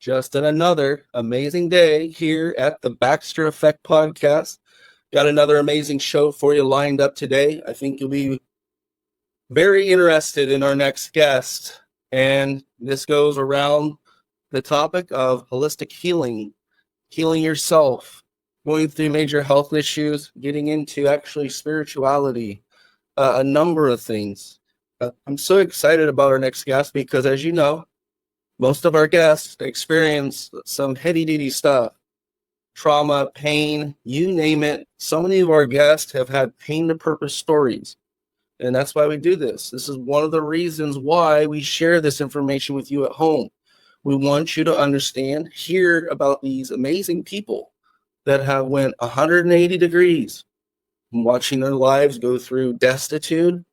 Just another amazing day here at the Baxter Effect podcast. Got another amazing show for you lined up today. I think you'll be very interested in our next guest. And this goes around the topic of holistic healing, healing yourself, going through major health issues, getting into actually spirituality, a number of things. I'm so excited about our next guest because, as you know, most of our guests experience some heady-duty stuff, trauma, pain, you name it. So many of our guests have had pain to purpose stories. And that's why we do this. This is one of the reasons why we share this information with you at home. We want you to understand, hear about these amazing people that have went 180 degrees, watching their lives go through destitute,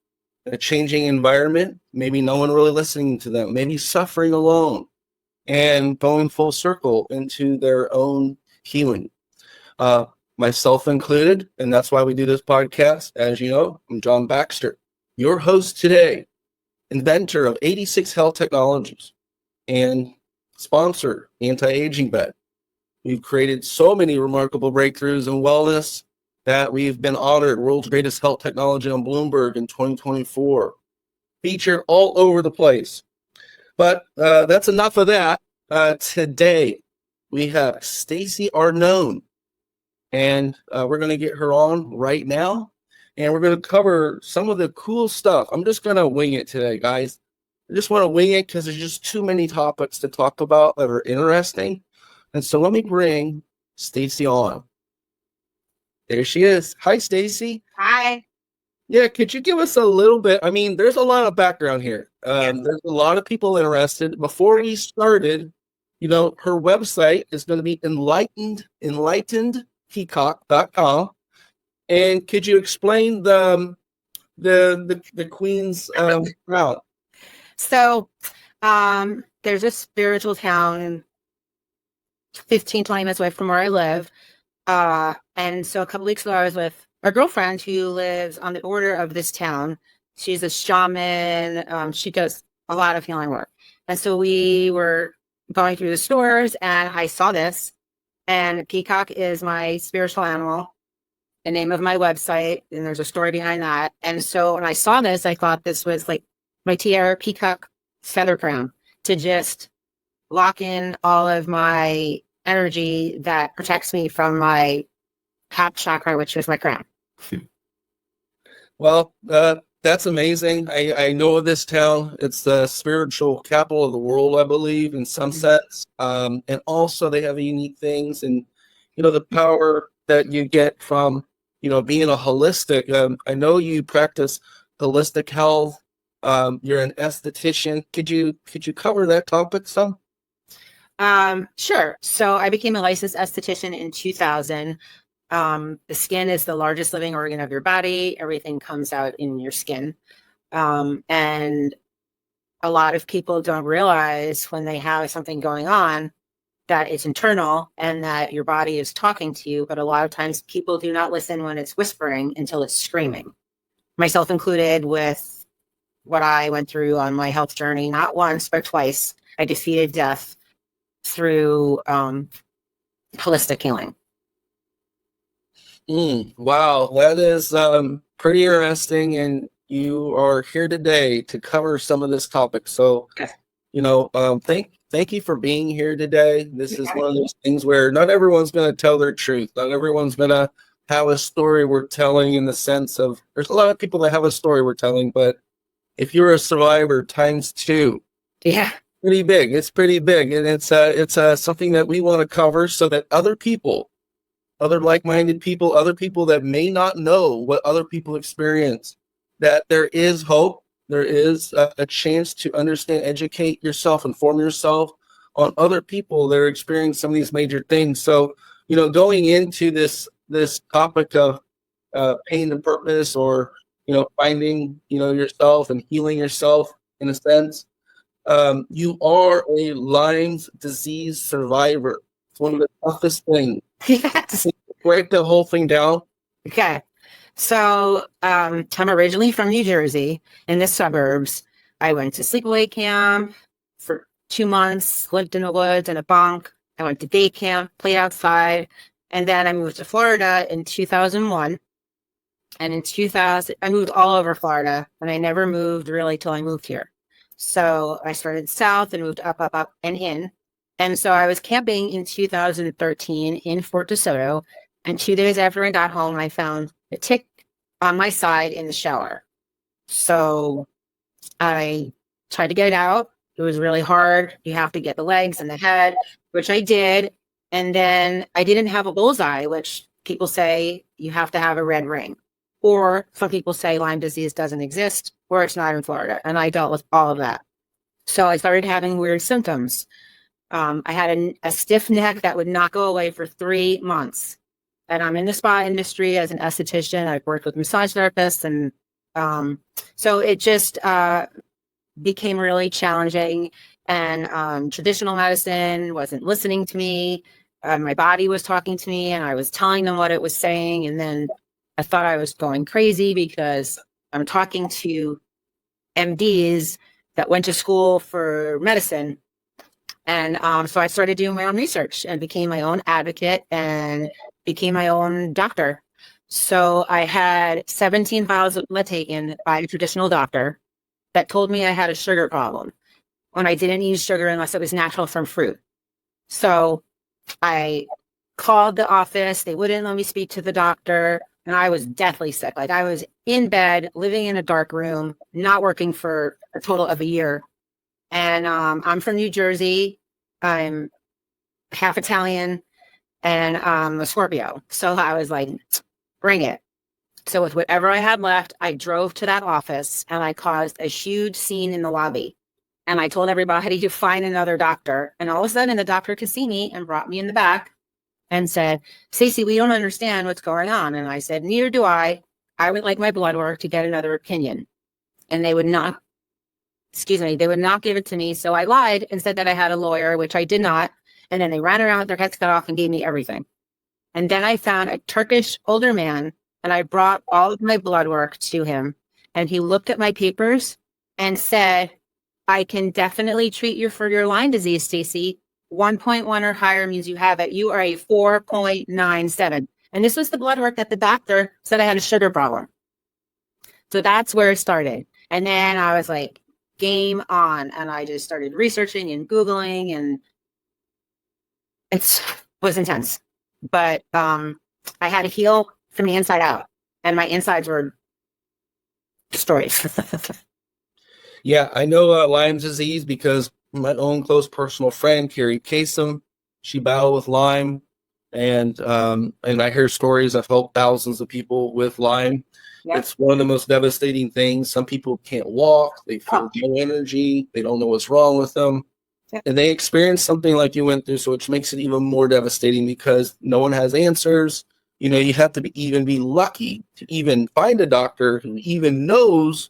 a changing environment, maybe no one really listening to them, maybe suffering alone, and going full circle into their own healing. Myself included, and that's why we do this podcast. As you know, I'm John Baxter, your host today, inventor of 86 Health Technologies and sponsor Anti-Aging Bed. We've created so many remarkable breakthroughs in wellness that we've been honored World's Greatest Health Technology on Bloomberg in 2024. Featured all over the place. But that's enough of that. Today, we have Stacey Arnone. And we're going to get her on right now. And we're going to cover some of the cool stuff. I'm just going to wing it today, guys. I just want to wing it because there's just too many topics to talk about that are interesting. And so let me bring Stacey on. There she is. Hi, Stacey. Hi. Yeah, could you give us a little bit? I mean, there's a lot of background here. There's a lot of people interested. Before we started, you know, her website is going to be enlightenedpeacock.com. And could you explain the Queen's route? So, there's a spiritual town 15, 20 minutes away from where I live. And so a couple weeks ago, I was with a girlfriend who lives on the border of this town. She's a shaman. She does a lot of healing work. And so we were going through the stores and I saw this, and peacock is my spiritual animal, the name of my website. And there's a story behind that. And so when I saw this, I thought this was like my tiara peacock feather crown to just lock in all of my energy that protects me from my top chakra, which is my crown. Well, that's amazing. I know of this town. It's the spiritual capital of the world, I believe, in some sense. And also they have unique things, and you know, the power that you get from, you know, being a holistic. I know you practice holistic health. You're an esthetician. Could you cover that topic some? Sure. So I became a licensed esthetician in 2000. The skin is the largest living organ of your body. Everything comes out in your skin. And a lot of people don't realize when they have something going on that it's internal and that your body is talking to you. But a lot of times people do not listen when it's whispering until it's screaming. Myself included, with what I went through on my health journey, not once, but twice. I defeated death through holistic healing. Wow, that is pretty interesting, and you are here today to cover some of this topic. So, you know, thank you for being here today. This is one of those things where not everyone's going to tell their truth. Not everyone's going to have a story worth telling, in the sense of, there's a lot of people that have a story worth telling, but if you're a survivor times two, yeah, pretty big. It's pretty big, and it's something that we want to cover so that other people, other like-minded people, other people that may not know what other people experience, that there is hope, there is a chance to understand, educate yourself, inform yourself on other people that are experiencing some of these major things. So, you know, going into this topic of pain and purpose, or, you know, finding, you know, yourself and healing yourself in a sense, you are a Lyme disease survivor. It's one of the toughest things. Yes. Break the whole thing down. Okay. So I'm originally from New Jersey, in the suburbs. I went to sleepaway camp for 2 months, lived in the woods in a bunk. I went to day camp, played outside. And then I moved to Florida in 2001. And in 2000, I moved all over Florida, and I never moved really till I moved here. So I started south and moved up, up, up, and in. And so I was camping in 2013 in Fort DeSoto. And 2 days after I got home, I found a tick on my side in the shower. So I tried to get it out. It was really hard. You have to get the legs and the head, which I did. And then I didn't have a bullseye, which people say you have to have a red ring. Or some people say Lyme disease doesn't exist, or it's not in Florida. And I dealt with all of that. So I started having weird symptoms. I had a stiff neck that would not go away for 3 months. And I'm in the spa industry as an esthetician. I've worked with massage therapists. And so it just became really challenging. And traditional medicine wasn't listening to me. My body was talking to me, and I was telling them what it was saying. And then I thought I was going crazy because I'm talking to MDs that went to school for medicine. And so I started doing my own research and became my own advocate and became my own doctor. So I had 17 vials of blood taken by a traditional doctor that told me I had a sugar problem when I didn't use sugar unless it was natural from fruit. So I called the office. They wouldn't let me speak to the doctor. And I was deathly sick. Like, I was in bed, living in a dark room, not working for a total of a year. And I'm from New Jersey. I'm half Italian, and I'm a Scorpio. So I was like, bring it. So with whatever I had left, I drove to that office, and I caused a huge scene in the lobby. And I told everybody to find another doctor. And all of a sudden, the doctor could see me and brought me in the back and said, Stacey, we don't understand what's going on. And I said, neither do I. I would like my blood work to get another opinion. And they would not give it to me. So I lied and said that I had a lawyer, which I did not. And then they ran around with their heads cut off and gave me everything. And then I found a Turkish older man, and I brought all of my blood work to him. And he looked at my papers and said, I can definitely treat you for your Lyme disease, Stacey. 1.1 or higher means you have it. You are a 4.97. And this was the blood work that the doctor said I had a sugar problem. So that's where it started. And then I was like, game on. And I just started researching and Googling, and it was intense. But I had to heal from the inside out. And my insides were destroyed. Yeah, I know Lyme disease because my own close personal friend, Carrie Kasem, she battled with Lyme, and I hear stories. I've helped thousands of people with Lyme. Yep. It's one of the most devastating things. Some people can't walk. They feel no energy. They don't know what's wrong with them. Yep. And they experience something like you went through, so which makes it even more devastating because no one has answers. You know, you have to be lucky to even find a doctor who even knows.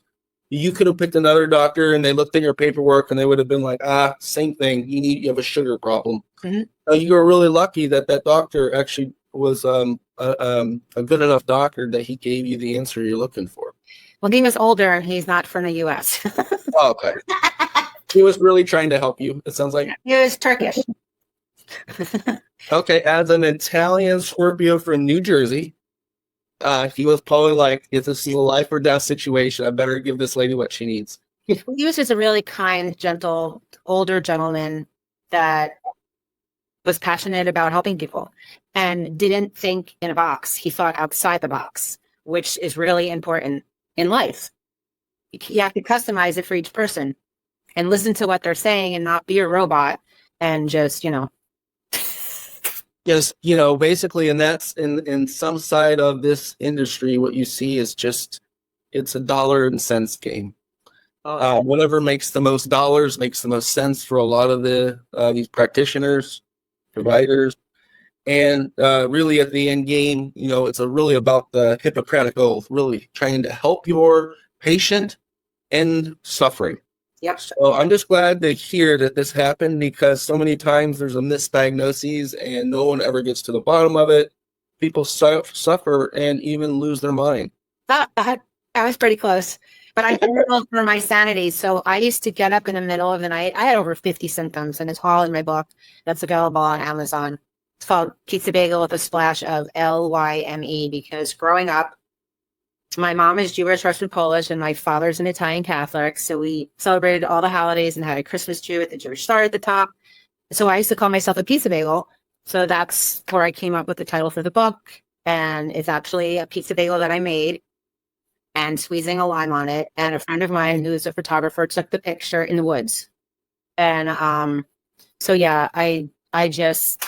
You could have picked another doctor, and they looked at your paperwork, and they would have been like, same thing. You have a sugar problem. Mm-hmm. You were really lucky that doctor actually was a good enough doctor that he gave you the answer you're looking for. Well, he was older, and he's not from the U.S. Oh, okay. He was really trying to help you, it sounds like. He was Turkish. Okay, as an Italian Scorpio from New Jersey, he was probably like, if this is a life or death situation, I better give this lady what she needs. He was just a really kind, gentle, older gentleman that was passionate about helping people and didn't think in a box. He thought outside the box, which is really important in life. You have to customize it for each person and listen to what they're saying and not be a robot and just, Yes, basically, and that's in some side of this industry, what you see is just, it's a dollar and cents game. Whatever makes the most dollars makes the most sense for a lot of these practitioners, providers, and really at the end game, it's really about the Hippocratic Oath, really trying to help your patient end suffering. Yep. So I'm just glad to hear that this happened because so many times there's a misdiagnosis and no one ever gets to the bottom of it. People suffer and even lose their mind. That was pretty close. but I journaled for my sanity. So I used to get up in the middle of the night. I had over 50 symptoms, and it's all in my book that's available on Amazon. It's called Pizza Bagel with a Splash of Lyme, because growing up, my mom is Jewish, Russian, Polish, and my father's an Italian Catholic. So we celebrated all the holidays and had a Christmas tree with the Jewish star at the top. So I used to call myself a pizza bagel. So that's where I came up with the title for the book. And it's actually a pizza bagel that I made and squeezing a lime on it. And a friend of mine who's a photographer took the picture in the woods. And so yeah, I just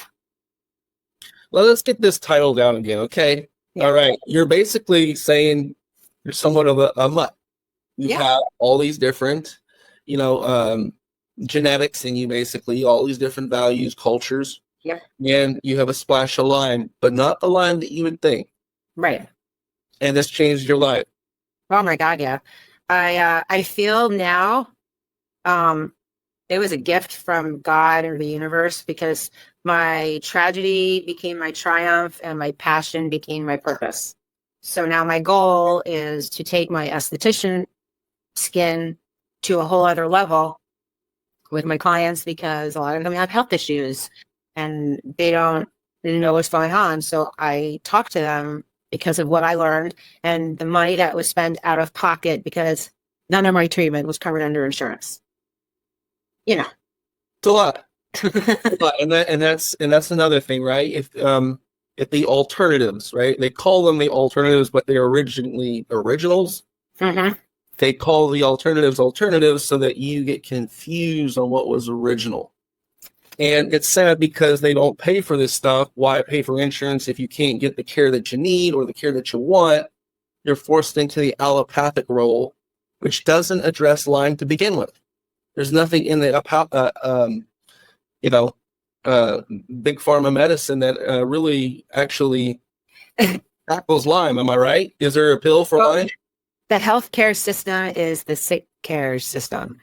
Well, let's get this title down again, okay? Yeah. All right. You're basically saying you're somewhat of a mutt. You Yeah. have all these different, genetics in you, basically, all these different values, cultures. Yeah. And you have a splash of Lyme, but not the Lyme that you would think. Right. And this changed your life. Oh my God, yeah. I feel now it was a gift from God or the universe, because my tragedy became my triumph and my passion became my purpose. So now my goal is to take my esthetician skin to a whole other level with my clients, because a lot of them have health issues and they don't know what's going on. So I talk to them because of what I learned and the money that was spent out of pocket, because none of my treatment was covered under insurance. It's a lot. And that's another thing, right? If the alternatives, right? They call them the alternatives, but they're originally originals. Mm-hmm. They call the alternatives so that you get confused on what was original. And it's sad because they don't pay for this stuff. Why pay for insurance if you can't get the care that you need or the care that you want? You're forced into the allopathic role, which doesn't address Lyme to begin with. There's nothing in the big pharma medicine that really actually tackles Lyme. Am I right? Is there a pill for Lyme? The healthcare system is the sick care system.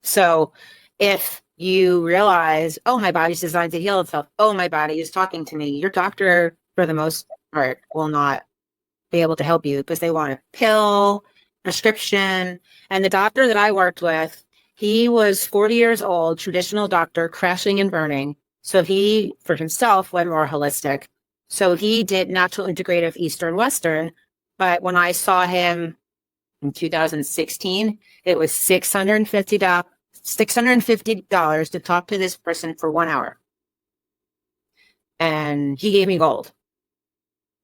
So if you realize, oh, my body's designed to heal itself. Oh, my body is talking to me. Your doctor, for the most part, will not be able to help you because they want a pill, prescription. And the doctor that I worked with, he was 40 years old, traditional doctor, crashing and burning. So he, for himself, went more holistic. So he did natural integrative Eastern Western. But when I saw him in 2016, it was $650 to talk to this person for 1 hour. And he gave me gold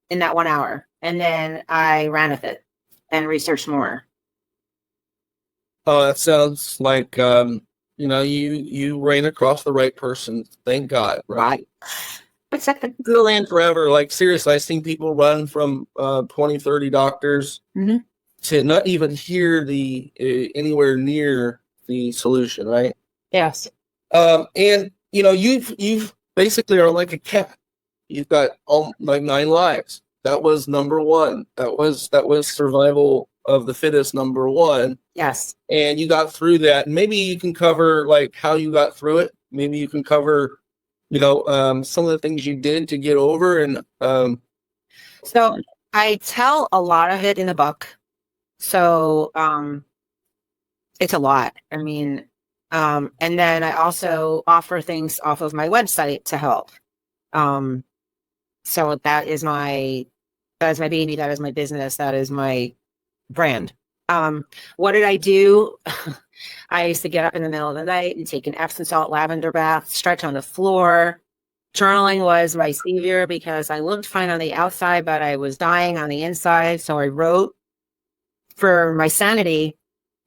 in that 1 hour. And then I ran with it and researched more. Oh, that sounds like you ran across the right person. Thank God, right? Still in forever. Like, seriously, I've seen people run from 20, 30 doctors to not even hear the anywhere near the solution, right? Yes. And you've basically are like a cat. You've got like 9 lives. That was number one. That was survival of the fittest, number one. Yes. And you got through that. Maybe you can cover like how you got through it. Maybe you can cover some of the things you did to get over. And so I tell a lot of it in the book. So it's a lot. I mean, and then I also offer things off of my website to help. So that is my baby, that is my business, that is my brand. What did I do? I used to get up in the middle of the night and take an Epsom salt lavender bath, stretch on the floor. Journaling was my savior because I looked fine on the outside, but I was dying on the inside. So I wrote for my sanity,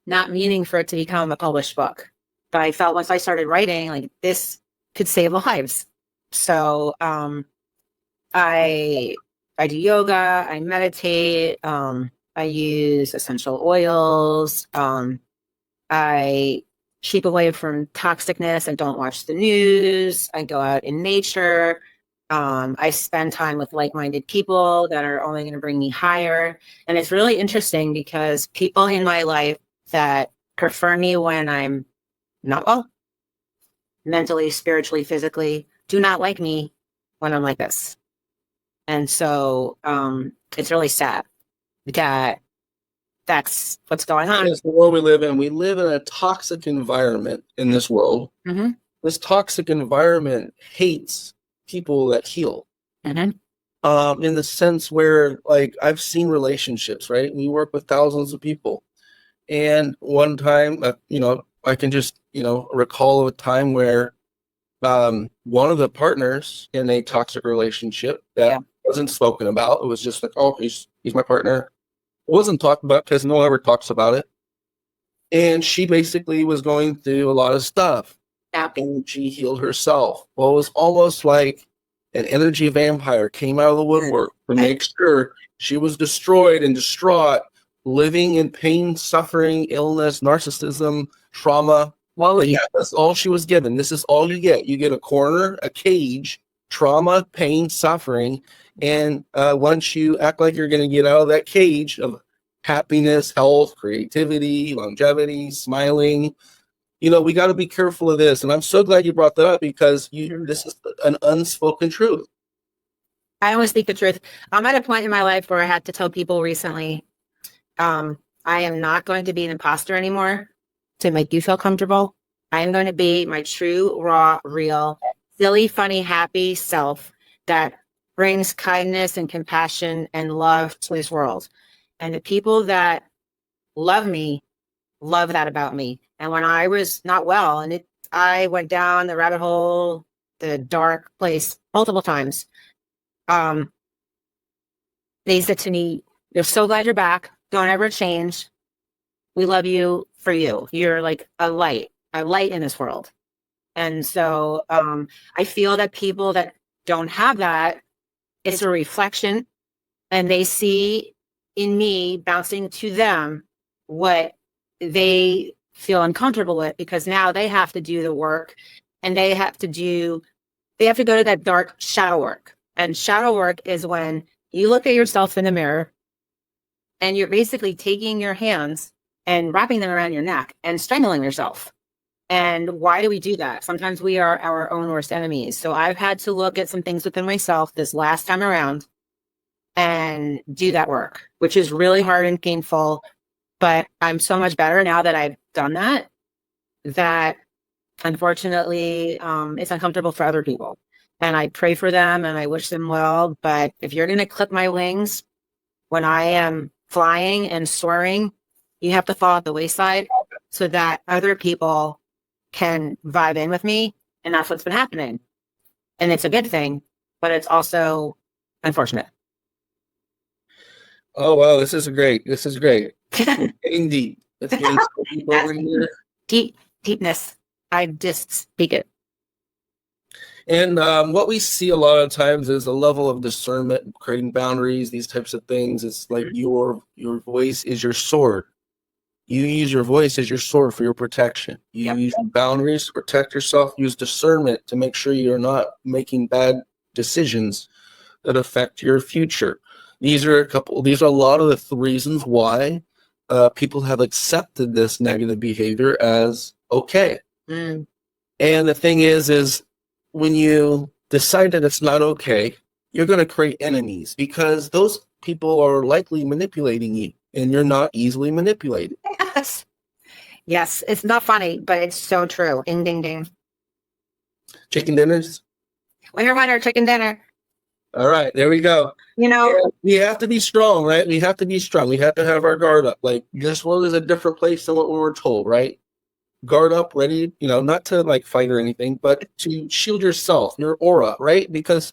not meaning for it to become a published book. But I felt once I started writing, like this could save lives. So I do yoga, I meditate, I use essential oils. I keep away from toxicness. I don't watch the news. I go out in nature. I spend time with like-minded people that are only going to bring me higher. And it's really interesting because people in my life that prefer me when I'm not well, mentally, spiritually, physically, do not like me when I'm like this. And so it's really sad that that's what's going on. It's the world we live in. We live in a toxic environment in this world. Mm-hmm. This toxic environment hates people that heal. Mm-hmm. In the sense where, like, I've seen relationships, right? We work with thousands of people. And one time, I can just, recall a time where one of the partners in a toxic relationship that wasn't spoken about, it was just like, oh, he's my partner. It wasn't talked about because no one ever talks about it. And she basically was going through a lot of stuff. And she healed herself. Well, it was almost like an energy vampire came out of the woodwork to make sure she was destroyed and distraught, living in pain, suffering, illness, narcissism, trauma. Well, Yeah, that's all she was given. This is all you get. You get a corner, a cage, trauma, pain, suffering. And once you act like you're going to get out of that cage of happiness, health, creativity, longevity, smiling, we got to be careful of this. And I'm so glad you brought that up because this is an unspoken truth. I always speak the truth. I'm at a point in my life where I had to tell people recently, I am not going to be an imposter anymore to make you feel comfortable. I am going to be my true, raw, real, silly, funny, happy self that brings kindness and compassion and love to this world. And the people that love me love that about me. And when I was not well, and I went down the rabbit hole, the dark place multiple times, they said to me, "They're so glad you're back. Don't ever change. We love you for you. You're like a light in this world." And so I feel that people that don't have that, it's a reflection, and they see in me bouncing to them what they feel uncomfortable with, because now they have to do the work, and they have to go to that dark shadow work. And shadow work is when you look at yourself in the mirror and you're basically taking your hands and wrapping them around your neck and strangling yourself. And why do we do that? Sometimes we are our own worst enemies. So I've had to look at some things within myself this last time around and do that work, which is really hard and painful. But I'm so much better now that I've done that unfortunately it's uncomfortable for other people. And I pray for them and I wish them well. But if you're going to clip my wings when I am flying and soaring, you have to fall at the wayside so that other people can vibe in with me. And that's what's been happening. And it's a good thing, but it's also unfortunate. Oh, wow. This is great. Getting deep. Let's get into deep over here. Deepness. I just speak it. And what we see a lot of times is a level of discernment, creating boundaries, these types of things. It's like your voice is your sword. You use your voice as your sword for your protection. You use boundaries to protect yourself. Use discernment to make sure you're not making bad decisions that affect your future. These are a lot of the reasons why people have accepted this negative behavior as okay. And the thing is when you decide that it's not okay, you're going to create enemies because those people are likely manipulating you and you're not easily manipulated. Yes. It's not funny, but it's so true. Ding, ding, ding. Chicken dinners? Winner, chicken dinner. All right, there we go. We have to be strong, right? We have to be strong. We have to have our guard up. Like, this world is a different place than what we were told, right? Guard up, ready, not to like fight or anything, but to shield yourself, your aura, right? Because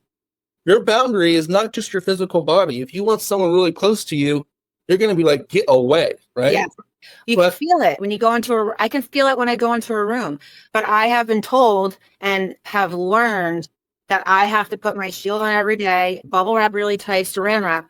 your boundary is not just your physical body. If you want someone really close to you, you're going to be like, get away, right? Yeah. You can feel it when you go I can feel it when I go into a room, but I have been told and have learned that I have to put my shield on every day, bubble wrap really tight, saran wrap.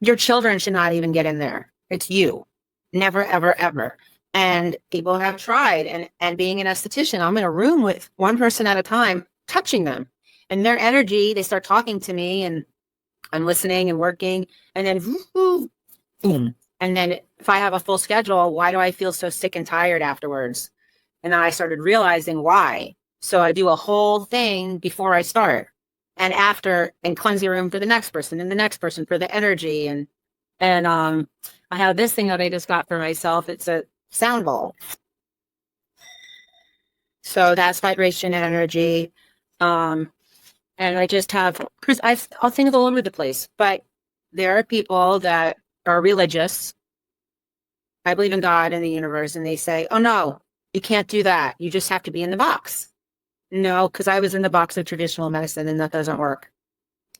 Your children should not even get in there. It's you. Never, ever, ever. And people have tried, and being an esthetician, I'm in a room with one person at a time, touching them, and their energy, they start talking to me, and I'm listening and working, and then, and then if I have a full schedule, why do I feel so sick and tired afterwards? And then I started realizing why. So I do a whole thing before I start and after, and cleanse the room for the next person and the next person for the energy. And And I have this thing that I just got for myself. It's a sound bowl. So that's vibration and energy. And I just have, because I'll think all over the place, but there are people that are religious. I believe in God and the universe, and they say, oh no, you can't do that. You just have to be in the box. No, because I was in the box of traditional medicine and that doesn't work.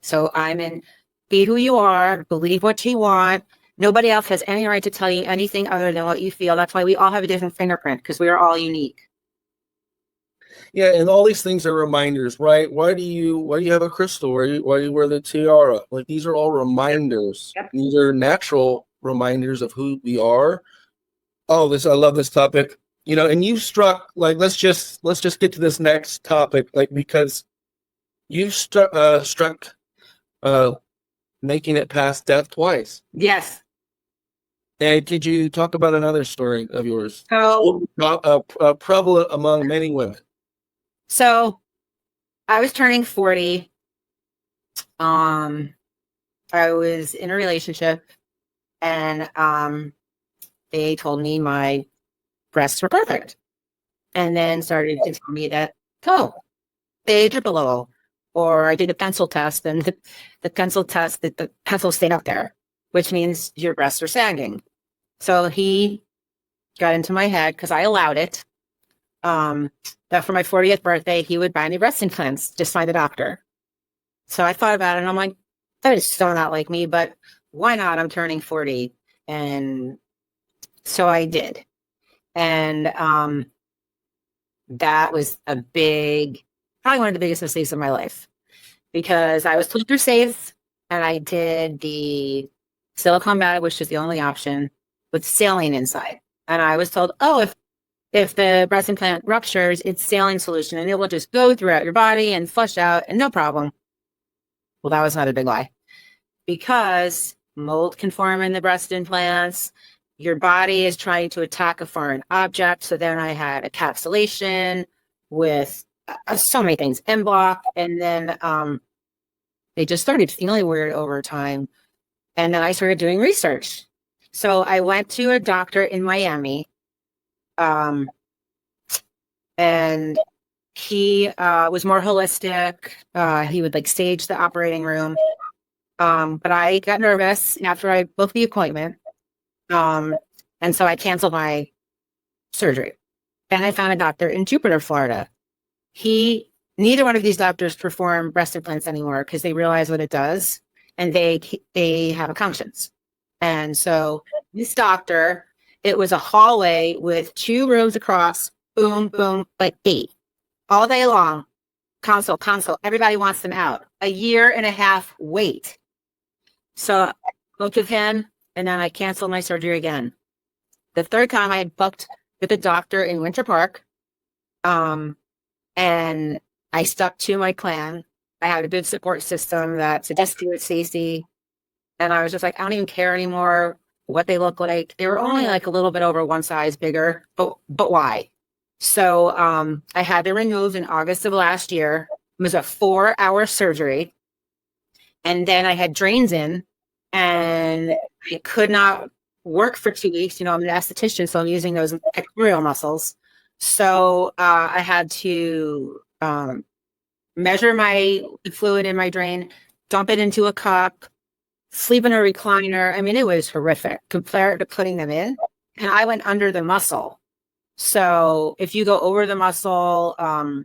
So I'm in, be who you are, believe what you want. Nobody else has any right to tell you anything other than what you feel. That's why we all have a different fingerprint, because we are all unique. Yeah, and all these things are reminders, right? Why do you have a crystal? Why do you wear the tiara? Like, these are all reminders. Yep. These are natural reminders of who we are. Oh, I love this topic. And you struck, like, let's just get to this next topic, like, because you struck making it past death twice. Yes. And did you talk about another story of yours? So, Prevalent among many women. so I was turning 40. I was in a relationship, and they told me my breasts were perfect, and then started to tell me that, oh, they drip a little. Or I did a pencil test, and the pencil stayed up there, which means your breasts are sagging. So he got into my head, because I allowed it, that for my 40th birthday, he would buy me breast implants, just find a doctor. So I thought about it, and I'm like, that is so not like me, but why not? I'm turning 40. And so I did. And that was probably one of the biggest mistakes of my life, because I was put through SAVES, and I did the silicone mat, which is the only option, with saline inside. And I was told, oh, if the breast implant ruptures, it's saline solution, and it will just go throughout your body and flush out, and no problem. Well, that was not a big lie, because mold can form in the breast implants. Your body is trying to attack a foreign object. So then I had encapsulation with so many things, M block, and then they just started feeling weird over time. And then I started doing research. So I went to a doctor in Miami, and he was more holistic. He would like stage the operating room. But I got nervous after I booked the appointment. And so I canceled my surgery. And I found a doctor in Jupiter, Florida. Neither one of these doctors perform breast implants anymore, because they realize what it does, and they have a conscience. And so this doctor, it was a hallway with 2 rooms across, boom, boom, like 8, all day long. Consult. Everybody wants them out. A year and a half wait. So I booked with him, and then I canceled my surgery again. The third time I had booked with a doctor in Winter Park, and I stuck to my plan. I had a good support system that suggested with Stacey, and I was just like, I don't even care anymore what they look like. They were only like a little bit over one size bigger, but why? So I had them removed in August of last year. It was a 4-hour surgery, and then I had drains in, and I could not work for 2 weeks. I'm an esthetician, so I'm using those pectoral muscles. So I had to measure my fluid in my drain, dump it into a cup, sleep in a recliner. I mean, it was horrific compared to putting them in. And I went under the muscle. So if you go over the muscle, I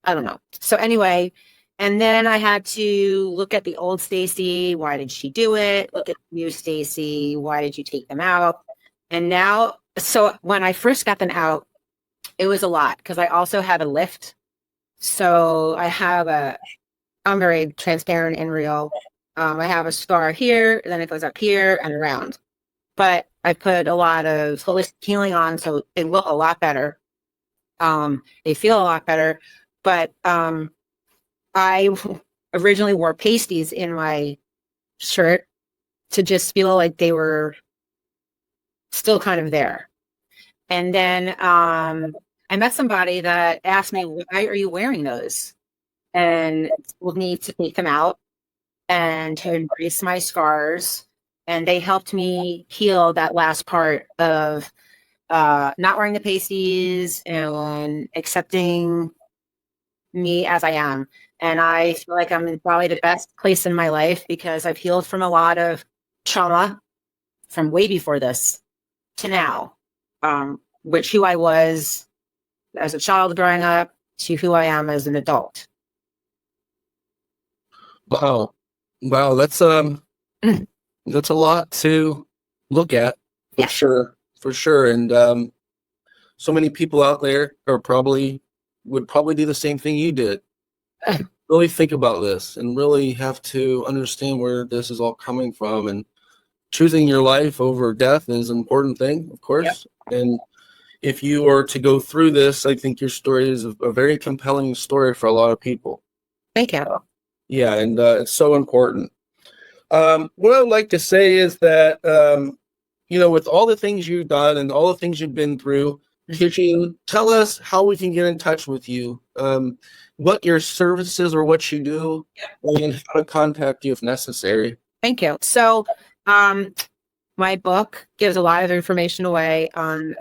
don't know. So anyway, and then I had to look at the old Stacey. Why did she do it? Look at the new Stacey. Why did you take them out? And now, so when I first got them out, it was a lot, because I also had a lift. So I'm very transparent and real. I have a scar here, then it goes up here and around. But I put a lot of holistic healing on, so they look a lot better. They feel a lot better. But I originally wore pasties in my shirt to just feel like they were still kind of there. And then I met somebody that asked me, why are you wearing those? And we'll need to take them out and to embrace my scars and they helped me heal that last part of not wearing the pasties and accepting me as I am. And I feel like I'm in probably the best place in my life because I've healed from a lot of trauma from way before this to now, which who I was as a child growing up to who I am as an adult. Wow. Wow. That's a lot to look at for Yeah. sure. For sure. And so many people out there would probably do the same thing you did. Really think about this and really have to understand where this is all coming from, and choosing your life over death is an important thing, of course. Yep. And if you are to go through this, I think your story is a very compelling story for a lot of people. Thank you. Yeah, and it's so important. What I'd like to say is that, with all the things you've done and all the things you've been through, could you tell us how we can get in touch with you? What your services or what you do, and how to contact you if necessary. Thank you. So, my book gives a lot of information away on,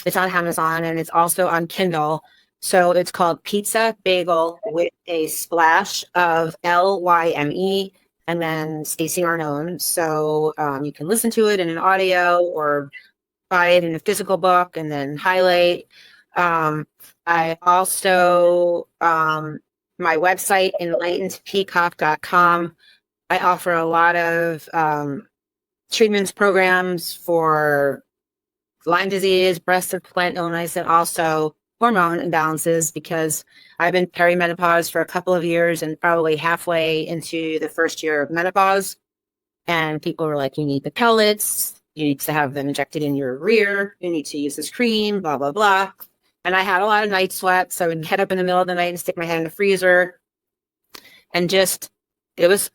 it's on Amazon and it's also on Kindle. So it's called Pizza Bagel with a Splash of Lyme and then Stacey Arnone. So you can listen to it in an audio or buy it in a physical book and then highlight. I also, my website, enlightenedpeacock.com, I offer a lot of treatments programs for Lyme disease, breast implant illness, and also hormone imbalances, because I've been perimenopause for a couple of years and probably halfway into the first year of menopause. And people were like, you need the pellets, you need to have them injected in your rear, you need to use this cream, blah, blah, blah. And I had a lot of night sweats. So I would head up in the middle of the night and stick my head in the freezer. And just, it was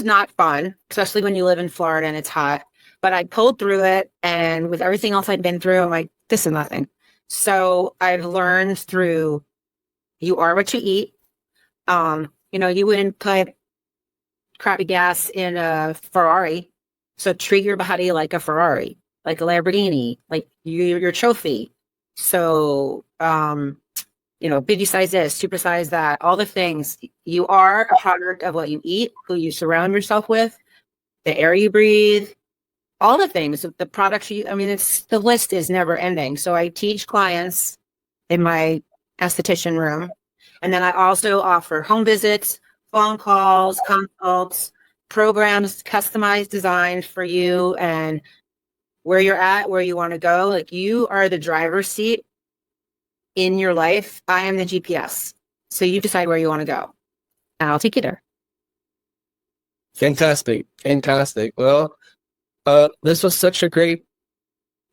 not fun, especially when you live in Florida and it's hot. But I pulled through it. And with everything else I'd been through, I'm like, this is nothing. So I've learned through, you are what you eat. You wouldn't put crappy gas in a Ferrari. So treat your body like a Ferrari, like a Lamborghini, like your trophy. So, biggie size this, super size that, all the things. You are a product of what you eat, who you surround yourself with, the air you breathe, all the things, the products the list is never ending. So I teach clients in my esthetician room. And then I also offer home visits, phone calls, consults, programs, customized designs for you and where you're at, where you want to go. Like, you are the driver's seat in your life. I am the GPS. So you decide where you want to go and I'll take you there. Fantastic. Well, this was such a great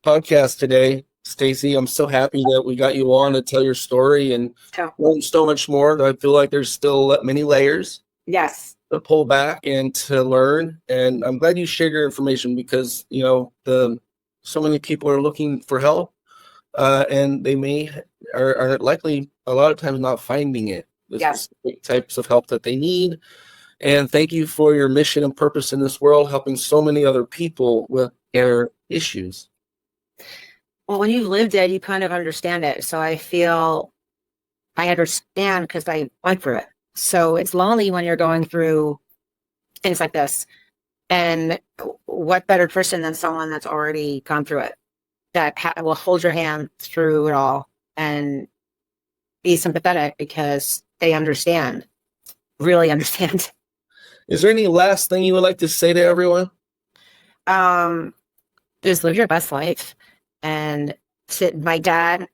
podcast today, Stacey. I'm so happy that we got you on to tell your story and learn so much more. I feel like there's still many layers. Yes. To pull back and to learn. And I'm glad you shared your information, because, so many people are looking for help, and they are likely a lot of times not finding it. The specific types of help that they need. And thank you for your mission and purpose in this world, helping so many other people with their issues. Well, when you've lived it, you kind of understand it. So I feel I understand because I went through it. So it's lonely when you're going through things like this. And what better person than someone that's already gone through it, that will hold your hand through it all and be sympathetic because they understand, really understand. Is there any last thing you would like to say to everyone? Just live your best life. And my dad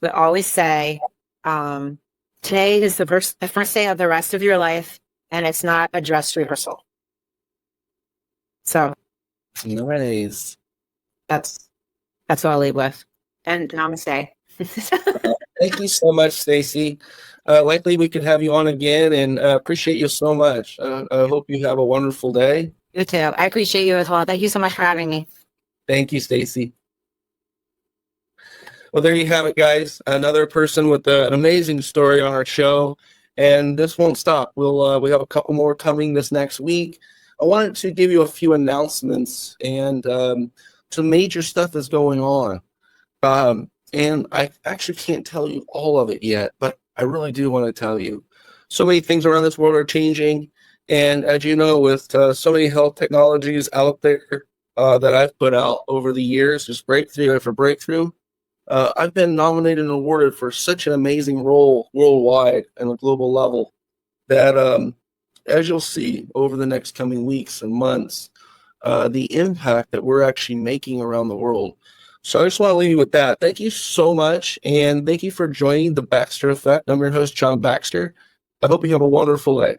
would always say, today is the first day of the rest of your life, and it's not a dress rehearsal. So, nice. That's what I'll leave with. And namaste. Thank you so much, Stacey. Likely we could have you on again, and appreciate you so much. I hope you have a wonderful day. You too. I appreciate you as well. Thank you so much for having me. Thank you, Stacey. Well, there you have it, guys. Another person with an amazing story on our show, and this won't stop. We have a couple more coming this next week. I wanted to give you a few announcements and some major stuff is going on. And I actually can't tell you all of it yet, but I really do want to tell you. So many things around this world are changing. And as you know, with so many health technologies out there that I've put out over the years, just breakthrough after breakthrough, I've been nominated and awarded for such an amazing role worldwide and a global level that, as you'll see over the next coming weeks and months, the impact that we're actually making around the world. So I just want to leave you with that. Thank you so much, and thank you for joining the Baxter Effect. I'm your host, John Baxter. I hope you have a wonderful day.